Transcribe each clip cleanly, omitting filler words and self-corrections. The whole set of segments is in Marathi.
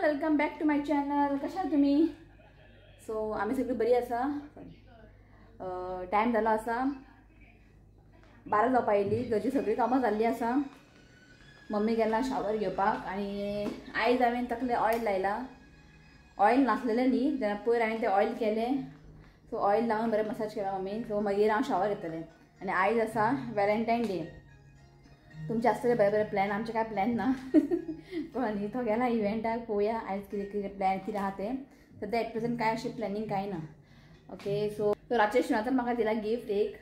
Welcome back to my channel. कशा तुम्ही? सो आम्ही सगळी बरी आसा. टाइम झाला असा 12 जावपा येयली. घरची सगळी कामां जाल्ली आसा. मम्मी गेला शावर घेवपाक आणि आयज हांवें तकले ऑयल लायला. ऑयल नासलेलें न्ही, तेन्ना पयर हांवें तें ऑयल केलें. सो ऑयल लावन बरें मसाज केला मम्मीन. सो मागीर हांव शावर घेतलें. आनी आयज आसा वॅलेंटायन डे. तुमचे आसतले बरे बरे प्लॅन. आमचे काय प्लॅन ना. पण तो गेला इव्हेंटाक. पळोवया आयज कितें कितें प्लॅन कितें आहा तें. सद्या एट प्रेझेंट काय अशें प्लॅनिंग काय ना. ओके. सो रातचे शिवणाचो म्हाका दिला गिफ्ट एक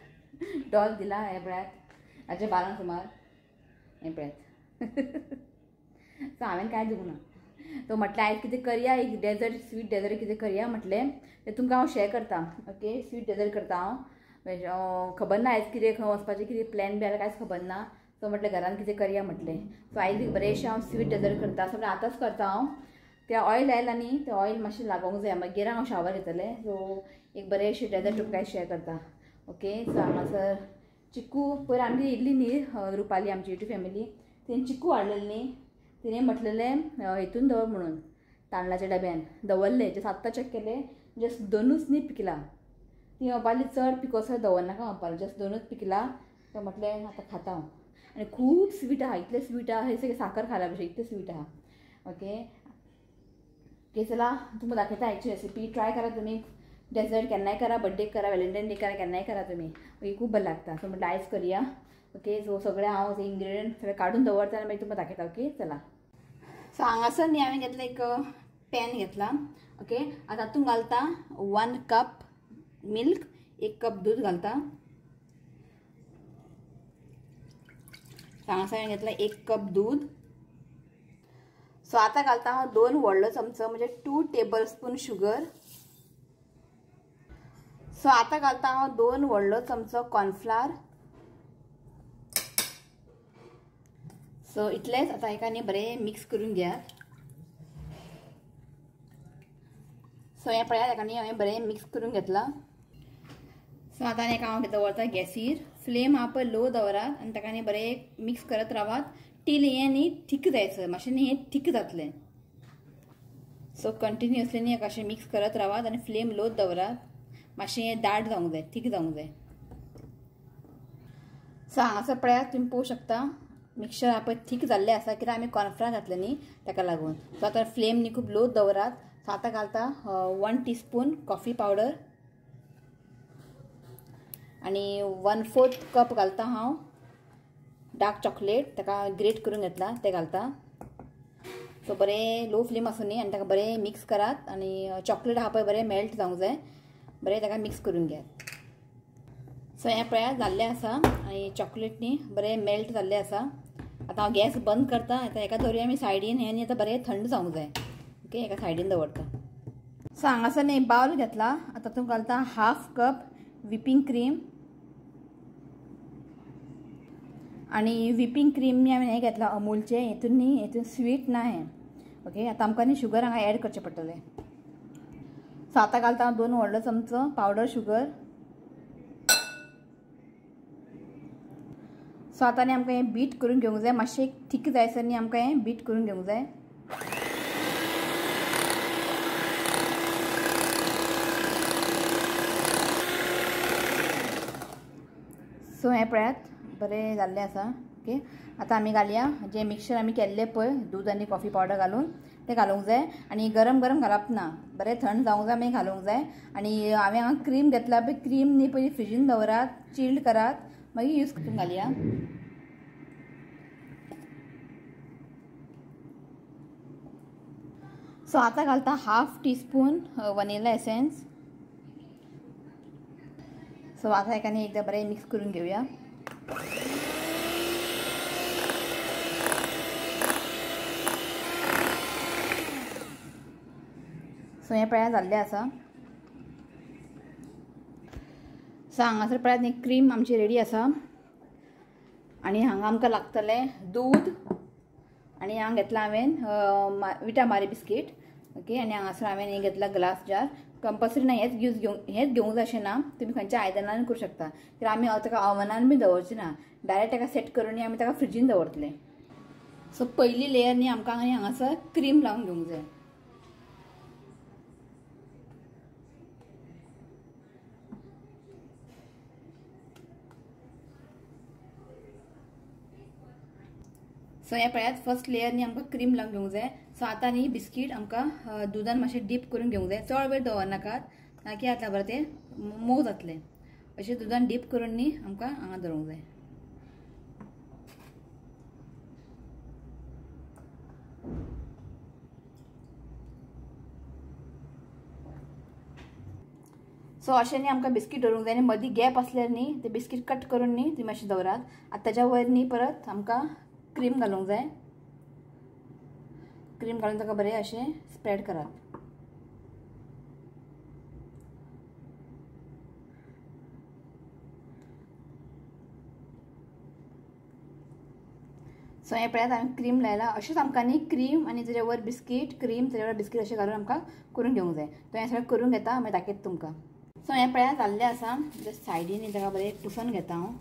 डॉल दिला. हे पळयात रातचे 12 सुमार. हे पळयात. सो हांवें काय दिवंक ना. तो म्हटलें आयज कितें करया, एक डेजर्ट स्वीट डेजर्ट कितें करया म्हटलें. तें तुमकां हांव शेअर करता. ओके. स्वीट डेजर्ट करता हांव. खबर ना आयज कितें खंय वचपाचें कितें प्लॅन बी आल्या कांयच खबर ना. सो म्हटलें घरान कितें करया म्हटलें. सो आयज एक बरेंशें हांव स्वीट डेजर्ट करता. सो आतांच करता हांव. तें ऑयल आयला न्ही, तें ऑयल मातशें लागोंक जाय. मागीर हांव शावर घेतलें. सो एक बरेंशें डेजर्ट तुमकां शेअर करता. ओके. सो हांगासर चिकू पयर आमची येयल्ली न्ही रुपाली आमची युट्यूब फॅमिली. तेणी चिकू हाडलेलें न्ही. तिणें म्हटलेलें हितून दवर म्हणून तांदळाच्या डब्यान दवरलें. जस्ट आत्तां चॅक केलें. जस्ट 2च न्ही पिकला. ती म्हणपाली चड पिकोसर दवरनाका म्हणपाली. जस्ट 2च पिकला. तो म्हटलें आतां खाता हांव. आनी खूब स्वीट आहा. इतलें स्वीट आहा हे सगळें साखर खाला भशेन इतलें स्वीट आहा. ओके. ओके चला तुमकां दाखयता हाची रेसिपी. ट्राय करा तुमी. डेजर्ट केन्नाय करा, बर्थडे करा, वॅलेंटायन डे करा, केन्नाय करा तुमी. मागीर खूब बरें लागता. सो म्हटलें आयज करया. ओके. सो सगळें हांव इंग्रेडियंट सगळें काडून दवरता आनी मागीर तुमकां दाखयता. ओके चला. सो हांगासर न्ही हांवें घेतला एक पॅन घेतला. ओके. आतां तातूंत घालता 1 कप मिल्क, 1 कप दूध घालता. हांगासर हांवें घेतला 1 कप दूध. सो आतां घालता हांव 2 व्हडलो चमचो म्हणजे 2 टेबलस्पून शुगर. सो आतां घालता हांव 2 व्हडलो चमचो कॉर्नफ्लावर. सो इतलेंच. आतां एका न्ही बरें मिक्स करून घेयात. सो हें पळयात एका न्ही हांवें बरें मिक्स करून घेतला. सो आतां एका हांव दवरता गॅसीर. फ्लेम हांव पळय लो दवरात आनी ताका न्ही बरें मिक्स करत रावात टील हें न्ही थीक जायसर. मातशें न्ही हें थीक जातलें. सो कंटिन्युअसली न्ही अशें मिक्स करत रावात आनी फ्लेम लो दवरात. मातशें हें दाट जावंक जाय, थीक जावंक जाय. सो हांगासर पळयात तुमी पळोवंक शकता मिक्सचर हांव पळय थीक जाल्लें आसा कित्याक आमी कॉर्नफ्लावर घातलें न्ही ताका लागून. सो आतां फ्लेम न्ही खूब लो दवरात. सो आतां घालता 1 टीस्पून कॉफी पावडर आनी 1/4 कप घालता हांव डार्क चॉकलेट. ताका ग्रेट करून घेतला तें घालता. सो बरें लो फ्लेम आसूं न्ही आनी ताका बरें मिक्स करात. आनी चॉकलेट आहा पळय बरें मेल्ट जावंक जाय. बरें ताका मिक्स करून घेयात. सो हें पळयात जाल्लें आसा आनी चॉकलेट न्ही बरें मेल्ट जाल्लें आसा. आतां हांव गॅस बंद करता. आतां एका दवरया आमी सायडीन. हें न्ही आतां बरें थंड जावंक जाय. ओके. एका सायडीन दवरता. सो हांगासर न्ही बावल घेतला. आतां तातूंत घालता 1/2 कप व्हिपींग क्रीम. आनी व्हिपींग क्रीम न्ही हांवें हें घेतला अमूलचें. हेतून न्ही हेतून स्वीट ना हें. ओके. आतां आमकां न्ही शुगर हांगा एड करचें पडटलें. सो आतां घालता हांव 2 व्हडलो चमचो पावडर शुगर. सो आतां न्ही आमकां हें बीट करून घेवंक जाय. मातशें थीक जायसर न्ही आमकां हें बीट करून घेवंक जाय. सो हें पळयात बरें जाल्लें आसा. ओके. आतां आमी घालया जें मिक्सचर आमी केल्लें पळय दूध आनी कॉफी पावडर घालून तें घालूंक जाय. आनी गरम गरम घालप ना. बरें थंड जावंक जाय मागीर घालूंक जाय. आनी हांवें हांगा क्रीम घेतला पळय क्रीम न्ही पयलीं फ्रिजीन दवरात, चिल्ड करात, मागीर यूज करून घालया. सो आतां घालता 1/2 टीस्पून वनिला एसेन्स. सो आतां एका न्ही एकदां बरें मिक्स करून घेवया. सो हें पळयात जाल्लें आसा. सो हांगासर पळयात न्ही क्रीम आमची रेडी आसा. आनी हांगा आमकां लागतलें दूद आनी हांगा घेतला हांवें विटा मारी बिस्कीट. ओके. आनी हांगासर हांवें हें घेतला ग्लास जार. कंपल्सरी ना हेंच घेवंक जाय अशें ना. तुमी खंयच्या आयदनान करूं शकता. कित्याक आमी ताका ओवनान बी दवरचें ना. डायरेक्ट ताका सेट करून आमी ताका फ्रिजीन दवरतले. सो पयली लेयर न्ही आमकां हांगासर क्रीम लावन घेवंक जाय. सो ह्या पळयात फर्स्ट लेयरनी आमकां क्रीम लावन घेवंक जाय. सो आतां न्ही बिस्कीट आमकां दुदान मातशें डीप करून घेवंक जाय. चड वेळ दवरनाकात ना की आतां बरें तें मोव जातलें. अशें दुदान डीप करून न्ही आमकां हांगा दवरूंक जाय. सो अशें न्ही आमकां बिस्कीट दवरूंक जाय आनी मदीं गॅप आसल्यार न्ही ते बिस्कीट कट करून न्ही तुमी मातशें दवरात. आतां ताच्या वयर न्ही परत आमकां क्रीम घालूंक जाय. क्रीम घालून ताका बरें अशें स्प्रेड करात. सो हे पळयात हांवें क्रीम लायला. अशेंच आमकां न्ही क्रीम आनी ताच्या वयर बिस्कीट क्रीम ताच्या वयर बिस्कीट अशें घालून आमकां करून घेवंक जाय. तो हें सगळें करून घेता मागीर दाखयता तुमकां. सो हें पळयात जाल्लें आसा. जस्ट सायडीन ताका बरें पुसून घेता हांव.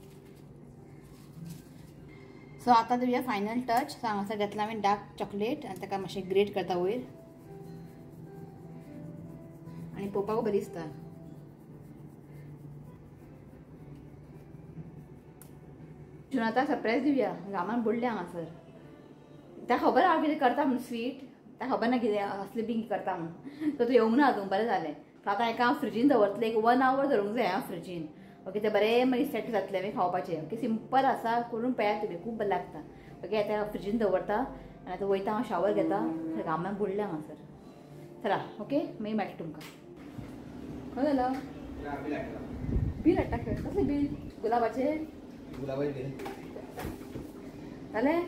सो आतां दिवया फायनल टच. सो हांगासर घेतला हांवें डार्क चॉकलेट आनी ताका मातशें ग्रेट करता वयर आनी पळोवपाक बरी दिसता. आतां सरप्रायज दिवया. गामान बुडलें हांगासर. ताका खबर हांव कितें करता म्हणून स्वीट. ताका खबर ना कितें असलें बी करता म्हणून. सो तूं येवंक ना अजून. बरें जालें. आतां हाका हांव फ्रिजीन दवरतलें. एक 1 hour दवरूंक जाय हांव फ्रिजीन. ओके ते बरें मागीर सेट जातलें मागीर खावपाचें. ओके सिंपल आसा करून पळयात तुमी खूब बरें लागता. ओके आतां फ्रिजीन दवरता आनी आतां वयता हांव शावर घेता. घामान बुडलें हांगासर. चला ओके मागीर मेळटा तुमकां. खंय जालो बील हाडटा खंय कसलें बील गुलाबाचें जालें.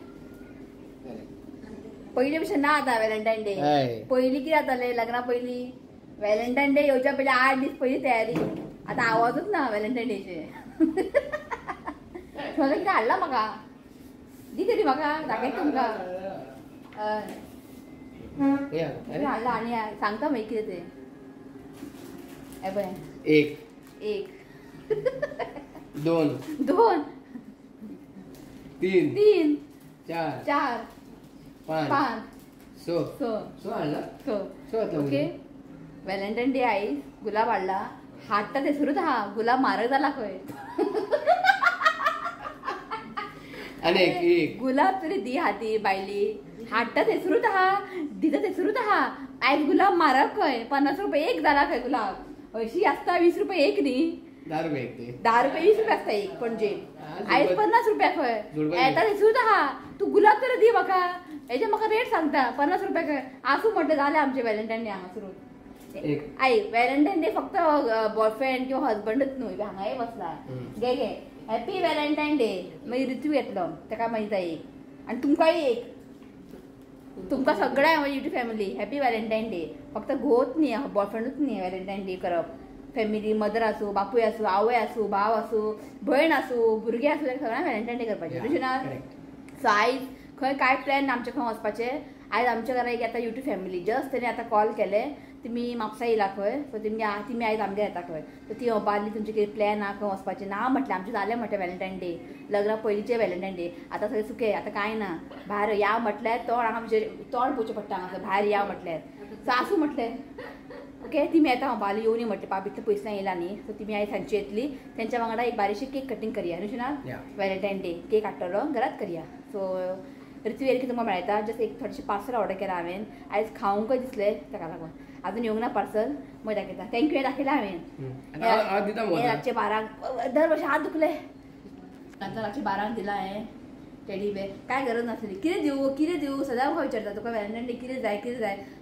पयलीं भशेन ना आतां व्हॅलेंटायन डे. पयलीं कितें जातालें लग्ना पयलीं व्हॅलेंटायन डे येवच्या पयलीं 8 दीस पयलीं तयारी. आतां आवाजूच ना व्हॅलेंटायन डेचे. सोनं कितें हाडला म्हाका दी तरी म्हाका दाखयता तुमकां. कितें हाडला आनी सांगता मागीर कितें तें. हे पळय 1 2 3 4 5 6 ओके. व्हॅलेंटायन डे आई गुलाब हाडला. हाडटा थंयसरूच आहा. गुलाब म्हारग जाला खंय. गुलाब तरी दी हाती बायली. हाडटा थंयसरूच आहा दिता थंयसरूच आहा. आयज गुलाब म्हारग खंय. 50 रुपया एक जाला खंय गुलाब. हरशीं आसता 20 रुपया एक न्ही. 10 रुपया 20 रुपया आसता एक पणजे. आयज 50 रुपया खंय. येता थंयसरूच आहा. तूं गुलाब तरी दी म्हाका. हेजे म्हाका रेट सांगता 50 रुपया खंय. आसूं म्हणटा जालें आमचें व्हॅलेंटायन डे हांगासरूच. आई व्हॅलेंटायन डे फक्त बॉयफ्रेंड किंवा हजबंडूच न्हू. हांगाय बसला. घे घे हॅपी व्हॅलेंटायन डे. मागीर ऋतू येतलो ताका मागीर एक आनी तुमकांय एक. तुमकां सगळ्या म्हजी YouTube family happy Valentine day. फक्त घोवच न्ही बॉयफ्रेंडूच न्ही व्हॅलेंटायन डे करप. फॅमिली मदर आसूं बापूय आसूं आवय आसूं भाव आसूं भयण आसूं भुरगें आसूं सगळ्यांक व्हॅलेंटायन डे करपाचें. तशें ना. सो आयज खंय कांय प्लॅन आमचे खंय वचपाचें. आयज आमच्या घरा एक येता युट्यूब फॅमिली. जस्ट तेणी आतां कॉल केले. तुमी म्हापसा येयला खंय. सो तुमी आयज आमगे येता खंय. सो ती बारली तुमचे कितें प्लॅन आहा खंय वचपाचें ना म्हटलें आमचें जालें म्हटलें व्हॅलेंटायन डे. लग्ना पयलींचें व्हॅलेंटायन डे. आतां सगळें सुकें आतां कांय ना. भायर या म्हटल्यार तोंड हांगा तोंड पळोवचें पडटा हांगासर भायर या म्हटल्यार. सो आसूं म्हटलें ओके. तुमी येता हांव बारली येवनी म्हटलें पाप इतलें पयस येयला न्ही. सो तुमी आयज सांजची येतली. तेंच्या वांगडा एक बारीशी केक कटींग करया न्हू ना. व्हॅलेंटायन डे केक हाडटलो घरात करया. सो ऋतू येयली की तुमकां मेळटा. जस्ट एक थोडेशें पार्सल ऑर्डर केला हांवें. आयज खावंकय दिसलें ताका लागून. अजून येवंक ना पार्सल. मग दाखयता. थँक्यू हे दाखयला हांवें. रातचे 12 दर वर्षी हात दुखले. नंतर रातचे 12 दिला हें टेडी बेर. काय गरज नासली. कितें दिवं सदां म्हाका विचारता तुका व्हॅलेंटायन डे कितें जाय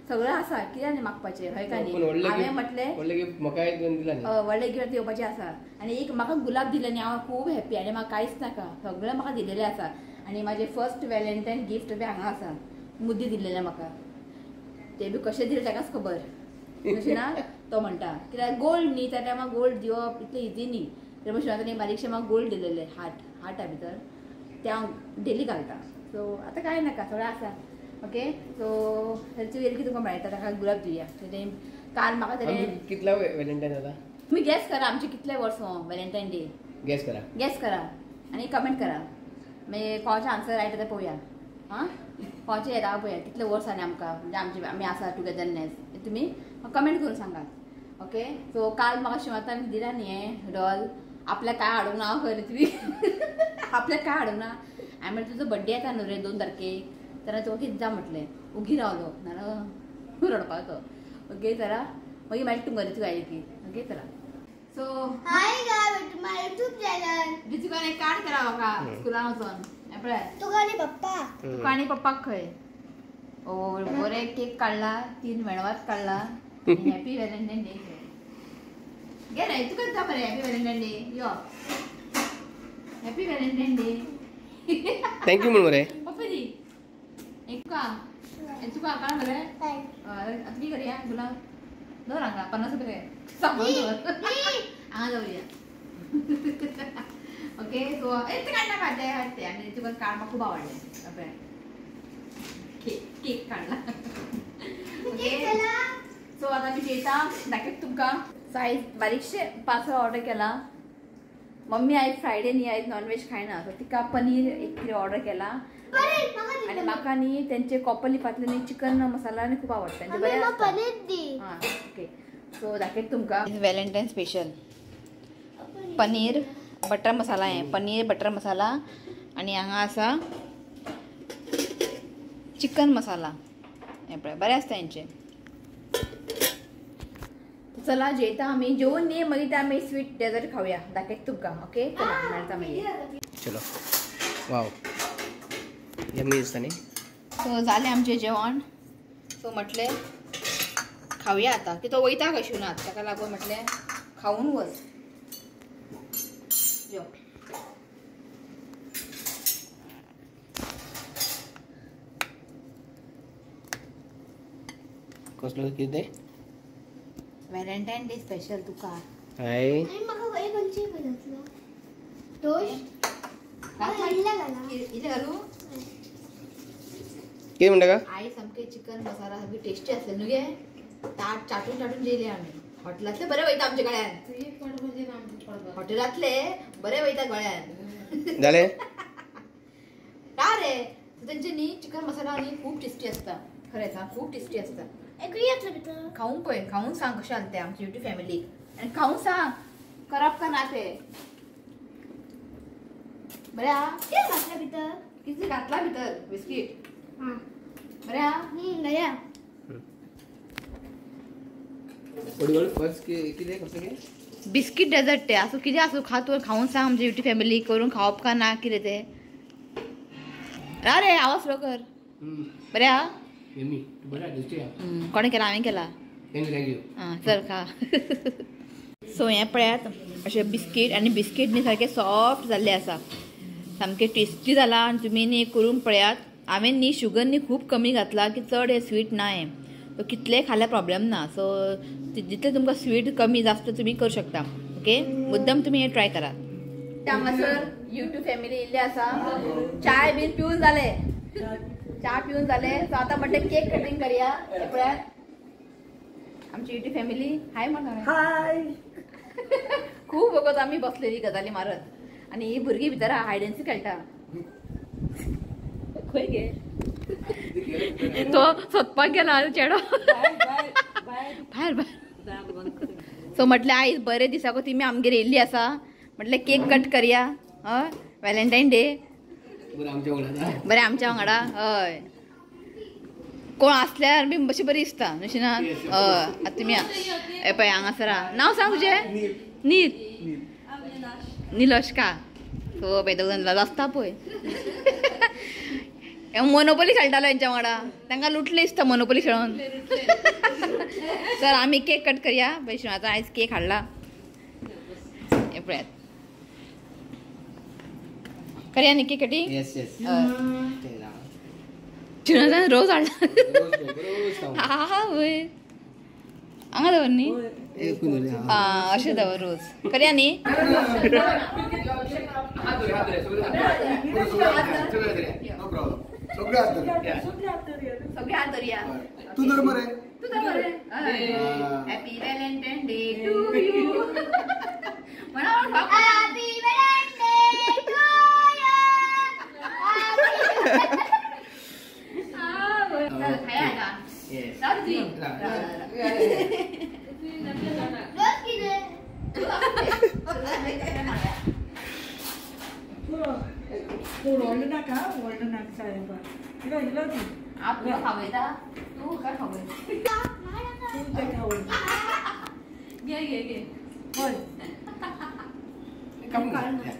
सगळें आसा. कितें आनी मागपाचें हय का न्ही. हांवें म्हटलें व्हडलें गिफ्ट येवपाचें आसा. आनी एक म्हाका गुलाब दिले न्ही हांव खूब हॅप्पी. आनी म्हाका कांयच नाका. सगळें म्हाका दिलेलें आसा. आनी म्हाजें फर्स्ट व्हॅलेंटायन गिफ्ट बी हांगा आसा. मुद्दी दिलेलें म्हाका. ते बी कशें दिलें ताकाच खबर. अशें ना. तो म्हणटा कित्याक गोल्ड न्ही त्या टायमार गोल्ड दिवप इतलें इजी न्ही. तर शिवानी बारीकशें म्हाका गोल्ड दिलेलें हार्टा भितर तें हांव डेली घालता. सो आतां कांय नाका सगळें आसा. ओके. सो हेची येयली की तुमकां मेळटा ताका गुलाब दिवया. काल म्हाका तरी कितला व्हॅलेंटायन जाता तुमी गॅस करा. आमचे कितले वर्स व्हॅलेंटायन डे गॅस करा आनी कमेंट करा. मागीर कोणाचें आन्सर रायट आतां पळोवया. हां कोणाचें येता पळोवया कितले वर्स जाले आमकां म्हणजे आमी आसा टुगेदरनेस. तुमी कमेंट करून सांगात. ओके. सो काल म्हाका शिवातान दिला न्ही हें डॉल. आपल्याक काय हाडूंक ना खंय तुमी. आपल्याक काय हाडूंक ना. आम्ही तुझं बड्डे येता न्हू रे 2 तारखेक तर तो कितें जा म्हटलें उगी रावलो नाल्यार रडपाचो ओके चला मागीर मेळटा तुमकां तुका आयली की ओके चला सो हाय गाइस माय YouTube चॅनल तुका एक कार्ड करा म्हाका स्कुलान वचोन पळय तुका आनी पप्पा तुका आनी पप्पाक खंय ओ बरे केक काडला 3 मेणवात काडला हॅपी व्हॅलेंटाईन डे गे रे तुका जा बरे हॅपी व्हॅलेंटाईन डे यो हॅपी व्हॅलेंटाईन डे थँक्यू म्हण मरे पप्पा दी एक का तुका काय बरे आता कितें करया तुला दवर हांगा 50 रुपया सांगून दवर हांगा दवरया ओके सो ते काडना काडते हाडते आनी तुका कार्ड म्हाका खूब आवडलें पळय केक काडला ओके सो आतां आमी जेयता दाखयता तुमकां सायज बारीकशे पार्सल ऑर्डर केला मम्मी आयज फ्रायडे न्ही आयज नॉनव्हेज खायना सो तिका पनीर एक किलो ऑर्डर केला आणि म्हाका न्ही तेंचे कॉपरलिफांतले न्ही चिकन मसाला न्ही खूब आवडटा तेंचे बरें आसता पनीर दी हां ओके सो दाखयता तुमकां व्हॅलेंटाईन स्पेशल पनीर बटर मसाला आहे पनीर बटर मसाला आणि हांगा आसा चिकन मसाला हे पळय बरें आसता हेंचे चला जेता आमी जेवून न्ही मागीर ते आमी स्वीट डेजर्ट खावया दाखयता तुमकां ओके चला मेळटा मागीर चलो वाव यम्मी दिसता न्ही सो जालें आमचें जेवण सो म्हटलें खावया आतां की तो वयता कशी नात ताका लागून म्हटलें खावून वच यो कसलो कितें व्हॅलेंटाईन डे स्पेशल तुका हाय आणि मग वय कोणची बनवला दोष खाल्ला गाला इथे घालू कितें म्हणटा का आई सामके चिकन मसाला सामकी टेस्टी आसले न्हू गे ताट चाटून चाटून जेले आमी हॉटेलांतले बरे वयता आमच्या गळ्यान हॉटेलांतले बरे वयता गळ्यान जालें का रे तेंचे न्ही चिकन मसाला न्ही खूब टेस्टी आसता खरेंच हा खूब टेस्टी आसता खाऊन पळय खाऊन सांग कशें आसलें तें आमची युट्यूब फॅमिलीक आनी खाऊन सांग करप का ना ते बरें हा किती घातला भितर कितें घातला भितर बिस्कीट हां बरें हा गया थोडी फर्स्ट कितें कसलें गे बिस्कीट डेजर्ट ते असो कितें आसूं खा तूं खाऊन सांग आमच्या युट्यूब फॅमिली करून खावप का ना कितें ते रा रे आवाज स्लो कर बरें हा यम्मी बरें टेस्टी कोणें केला हांवें केला थँक्यू आं चल खा सो हें पळयात अशें बिस्कीट आनी बिस्कीट न्ही सारकें सॉफ्ट जाल्लें आसा सामकें टेस्टी जाला आनी तुमी न्ही करून पळयात हांवें न्ही शुगर न्ही खूब कमी घातला की चड हें स्वीट ना हें सो कितलेंय खाल्यार प्रॉब्लेम ना सो जितलें तुमकां स्वीट कमी जास्त तुमी करूं शकता ओके मुद्दम तुमी हें ट्राय करात हांगासर युट्यूब फॅमिली येयल्ली आसा चाय बीन पिवन जाले च्या पिवन जाले सो आतां म्हणटा केक कटिंग करया पळयात आमची युट्यूब फॅमिली हाय म्हणा हाय खूब वगत आमी बसलेली गजाली मारत आनी ही भुरगीं भितर हायड एंड सीक खेळटा खंय गे तो सोदपाक गेला चेडो भायर भायर सो म्हटलें आयज बरे दिसाको तुमी आमगेर येयल्ली आसा म्हटलें केक कट करया हय व्हॅलेंटाईन डे बरें आमच्या वांगडा हय कोण आसल्यार बी मातशी बरी दिसता अशी ना हय आतां तुमी हे पळय हांगासर नांव सांग तुजें नील निलश का सो पळय दोग जाण आसता पळय मोनोपोली खेळटालो हेंच्या वांगडा तांकां लुटलें दिसता मोनोपोली खेळून सर आमी केक कट करया पळय आतां आयज केक हाडला हे पळयात करया न्ही केक कटिंग येस येस चिनाजान रोज हाडला हा वय हांगा दवर न्ही आं अशें दवर रोज करया न्ही सगळे हात धरया तू धर मरे तू धर happy Valentine day to you म्हणा happy Valentine day to you नाका व्हडलो नाका साहेबा इलो इलो ती आप तुला खावयता तू काय खावय तू ते खावय घे घे घे होय Come काढ on. ना.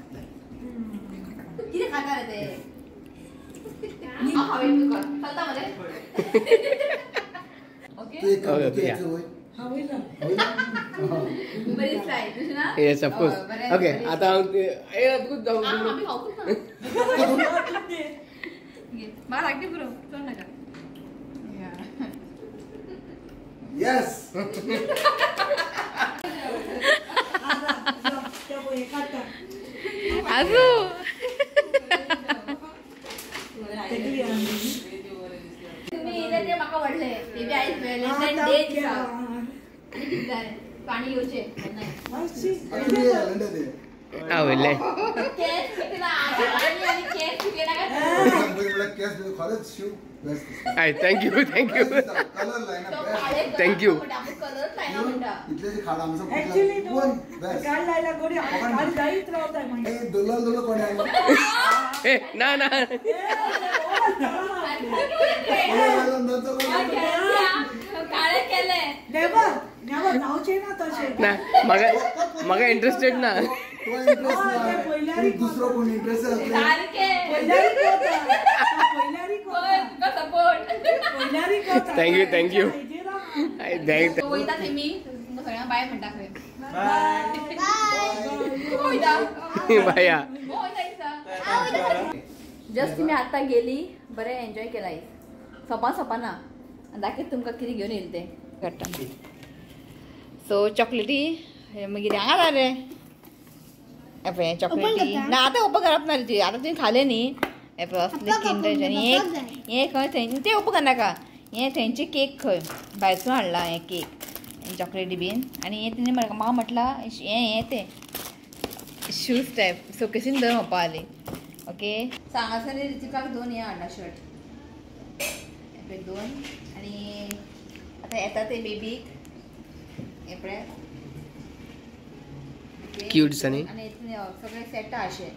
किती खाता रे ते खावे तू कर चलता मध्ये ओके Okay, yeah. हा होईल ना बरी फ्राय तुझी ना Yes, of course. बरें, Okay, बरें. आता तू जाऊ आम्ही खाऊ ना घे मला लागते पुरो चल नका Yes. त्या बोय काढता आजू तेकली आणली तुम्ही इथे ते माका वाढले ते बी आईच व्हॅलेंटाईन डे दिसा आणि किती जाय पाणी येऊचे नाही मावशी Actually, London आहे. आवडले केस कितीला आणि केस किती ना मला केस देऊ खरंच शिव बेस्ट थँक्यू कलर लाईन तो बेस्ट काळे Thank you. आपण कलर काय ना म्हणता इथले जे खाड आमचं ऍक्च्युली कोण तू बेस्ट काढ लायला गोडी काढ जाईत रावताय म्हणजे ए दुल्ला कोण आहे ए ना ना काळे केले नेवर नेवर जाऊचे ना तसे ना मगा इंटरेस्टेड ना तो इंटरेस्ट नाही दुसरं कोण इंटरेस्ट असेल सारखे सपोर्ट थँक्यू तो वयता ते मी तुमकां सगळ्यांक बाय म्हणटा खंय बाया जस्ट मी आता गेली बरें एन्जॉय केलाय सोपाना दाखयत तुमकां कितें घेवन येयलें तें काडटा सो चॉकलेटी मागीर हांगा जाले एपळय चॉकलेटी ना आतां ओपन करप ना रे ती आतां तुवें खालें न्ही एपळय असले किंडर आनी हे खंय थंय तें ओपन करनाका हें थंयचे केक खंय भायरसून हाडला हें केक चॉकलेटी बीन आनी हें तेणी म्हाका म्हटलां हें तें शूज टायप सोकेसीन दर म्हापा आली ओके सांगासर रितिकाक 2 हे हाडला शर्ट एपळय 2 आनी आतां येता ते बेबीक एपळय Cute आनी सगळे सेट अशे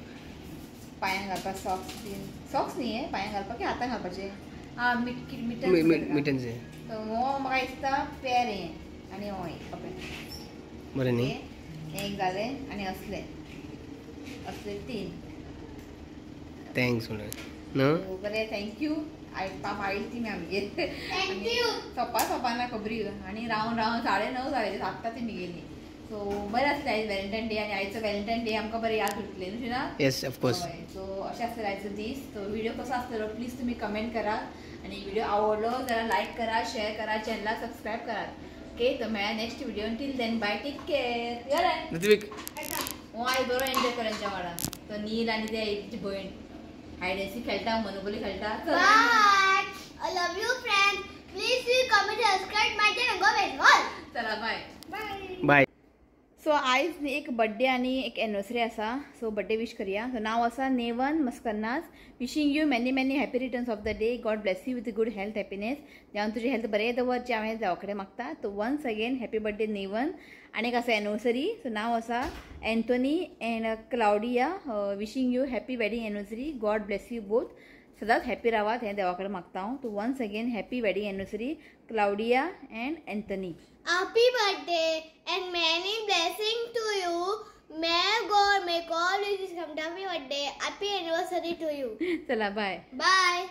पांयांक घालपाक सॉक्स न्ही हे पांयांक घालपाक की हातांक घालपाचे मिटनचे हो म्हाका दिसता पेर हे आनी हो बरें न्ही एक जालें आनी असले 3 थँक्स म्हणून न्हू बरें थँक्यू पाप आयली ती आमगेर सोपाना खबरी आनी रावन 9:30 जाले आत्तां ती गेली सो बरें आसलें आयज व्हॅलेंटायन डे आनी आयचो व्हॅलेंटायन डे आमकां बरें याद उरतलें न्हू ना येस ऑफकोर्स सो अशें आसलें आयचो दीस सो व्हिडिओ कसो आसतलो प्लीज तुमी कमेंट करात आनी व्हिडिओ आवडलो जाल्यार लायक करा शेअर करा चॅनलाक सबस्क्रायब करात ओके तो मेळ्या next video till then bye take care या ऋत्विक हो आयज बरो एन्जॉय कर तेंच्या वांगडा तो नील आनी तेची भयण हायड एंड सीक खेळटा मोनोपोली खेळटा Bye. I love you, friends. Please do comment and subscribe my channel. Go baseball. चला बाय Bye. बाय सो आयज न्ही एक बर्थडे आनी एक एनिवर्सरी आसा सो बर्थडे विश करया सो नांव आसा नेवन मस्कन्नास wishing you many happy returns of the day God bless you with good health happiness देवान तुजी हेल्थ बरें दवरचें हांवें देवा कडेन मागता तो वन्स अगेन हॅपी बर्थडे नेवन आनी एक आसा एनिवर्सरी सो नांव आसा Anthony and Claudia wishing you happy wedding anniversary God bless you both सदांच हॅपी रावात हें देवा कडेन मागता हांव टू once again happy wedding anniversary Claudia and Anthony Happy birthday and many blessings to you. May God make all your wishes come to happy birthday. Happy anniversary to you. चला बाय Bye.